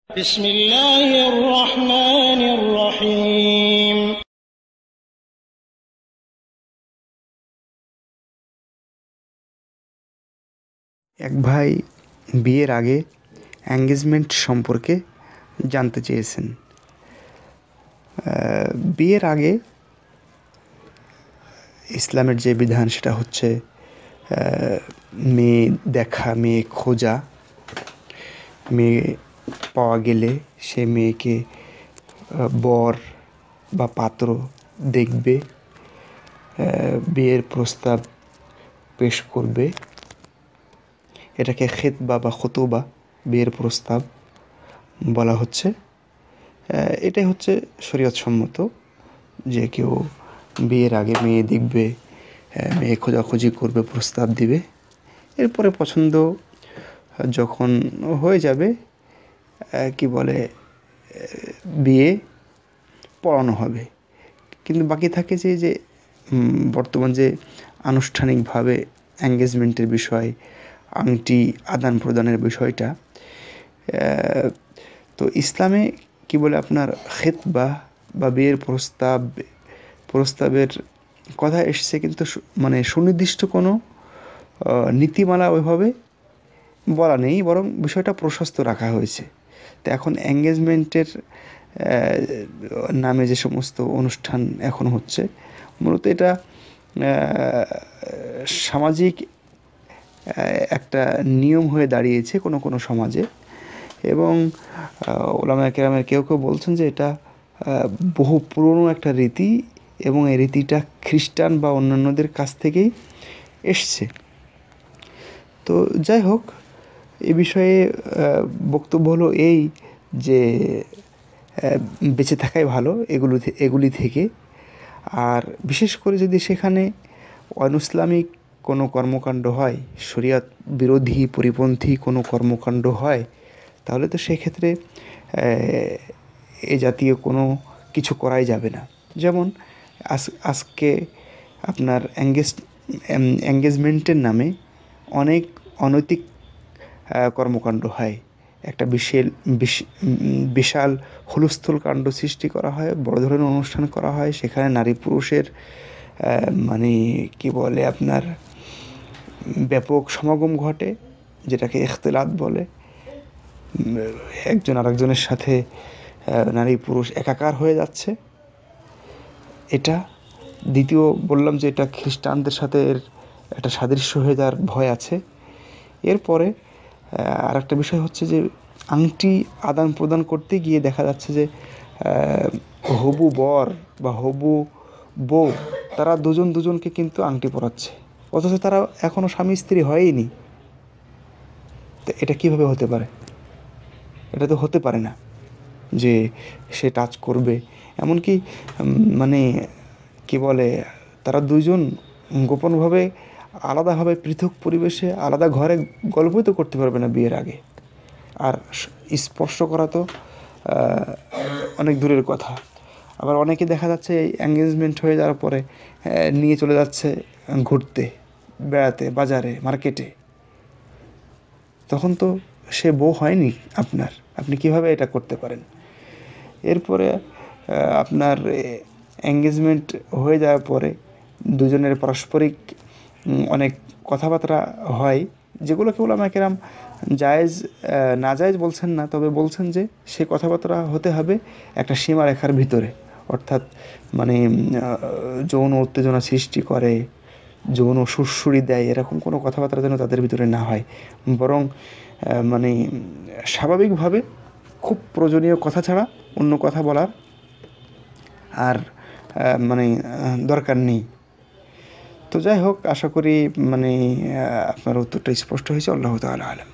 বিসমিল্লাহির রহমানির রহিম। এক ভাই বিয়ের আগে এঙ্গেজমেন্ট সম্পর্কে জানতে চেয়েছেন। বিয়ের আগে ইসলামের যে বিধান সেটা হচ্ছে মেয়ে দেখা, মেয়ে খোঁজা, মেয়ে পাওয়া গেলে সে মেয়েকে বর বা পাত্র দেখবে, বিয়ের প্রস্তাব পেশ করবে। এটাকে খেতবা বা খুতুবা, বিয়ের প্রস্তাব বলা হচ্ছে। এটাই হচ্ছে শরীয়ত সম্মত যে কেউ বিয়ের আগে মেয়ে দেখবে, মেয়ে খোঁজাখুঁজি করবে, প্রস্তাব দিবে। এরপরে পছন্দ যখন হয়ে যাবে কি বলে বিয়ে পড়ানো হবে। কিন্তু বাকি থাকে যে বর্তমান যে আনুষ্ঠানিকভাবে এঙ্গেজমেন্টের বিষয়, আংটি আদান প্রদানের বিষয়টা, তো ইসলামে কি বলে আপনার খেতবা বা বিয়ের প্রস্তাবের কথা এসছে, কিন্তু মানে সুনির্দিষ্ট কোনো নীতিমালা ওইভাবে বলা নেই, বরং বিষয়টা প্রশস্ত রাখা হয়েছে। তো এখন এঙ্গেজমেন্টের নামে যে সমস্ত অনুষ্ঠান এখন হচ্ছে, মূলত এটা সামাজিক একটা নিয়ম হয়ে দাঁড়িয়েছে কোনো কোনো সমাজে। এবং ওলামায়ে কেরামের কেউ কেউ বলছেন যে এটা বহু পুরনো একটা রীতি এবং এই রীতিটা খ্রিস্টান বা অন্যান্যদের কাছ থেকেই এসছে। তো যাই হোক, এ বিষয়ে বক্তব্য হলো এই যে বেঁচে থাকাই ভালো এগুলি থেকে। আর বিশেষ করে যদি সেখানে অনইসলামিক কোনো কর্মকাণ্ড হয়, শরিয়ত বিরোধী পরিপন্থী কোনো কর্মকাণ্ড হয়, তাহলে তো সেক্ষেত্রে এ জাতীয় কোনো কিছু করাই যাবে না। যেমন আজকে আপনার এঙ্গেজমেন্টের নামে অনেক অনৈতিক কর্মকাণ্ড হয়। একটা বিশাল হুলস্থুল কাণ্ড সৃষ্টি করা হয়, বড় ধরনের অনুষ্ঠান করা হয়, সেখানে নারী পুরুষের মানে কি বলে আপনার ব্যাপক সমাগম ঘটে, যেটাকে ইখতিলাত বলে। একজন আরেকজনের সাথে নারী পুরুষ একাকার হয়ে যাচ্ছে। এটা দ্বিতীয় বললাম যে এটা খ্রিস্টানদের সাথে এর একটা সাদৃশ্য হয়ে যাওয়ার ভয় আছে। এরপরে আর একটা বিষয় হচ্ছে যে আংটি আদান প্রদান করতে গিয়ে দেখা যাচ্ছে যে হবু বর বা হবু বউ তারা দুজনকে কিন্তু আংটি পরাচ্ছে, অথচ তারা এখনও স্বামী স্ত্রী হয়ইনি। তো এটা কীভাবে হতে পারে? এটা তো হতে পারে না যে সে টাচ করবে। এমনকি মানে কি বলে, তারা দুইজন গোপনভাবে আলাদাভাবে পৃথক পরিবেশে আলাদা ঘরে গল্পই তো করতে পারবে না বিয়ের আগে। আর স্পর্শ করা তো অনেক দূরের কথা। আবার অনেকে দেখা যাচ্ছে এই এঙ্গেজমেন্ট হয়ে যাওয়ার পরে নিয়ে চলে যাচ্ছে ঘুরতে, বেড়াতে, বাজারে, মার্কেটে। তখন তো সে বউ হয়নি আপনার, আপনি কিভাবে এটা করতে পারেন? এরপরে আপনার এঙ্গেজমেন্ট হয়ে যাওয়ার পরে দুজনের পারস্পরিক অনেক কথাবার্তা হয়, যেগুলোকে ওলামায়ে কেরাম জায়েজ নাজায়েজ বলছেন না, তবে বলছেন যে সে কথাবার্তা হতে হবে একটা সীমারেখার ভিতরে। অর্থাৎ মানে যৌন উত্তেজনা সৃষ্টি করে, যৌন সুড়সুড়ি দেয়, এরকম কোনো কথাবার্তা যেন তাদের ভিতরে না হয়, বরং মানে স্বাভাবিকভাবে খুব প্রয়োজনীয় কথা ছাড়া অন্য কথা বলার আর মানে দরকার নেই। তো যাই হোক, আশা করি মানে আপনার উত্তরটা স্পষ্ট হয়েছে। আল্লাহু তাআলা আলাম।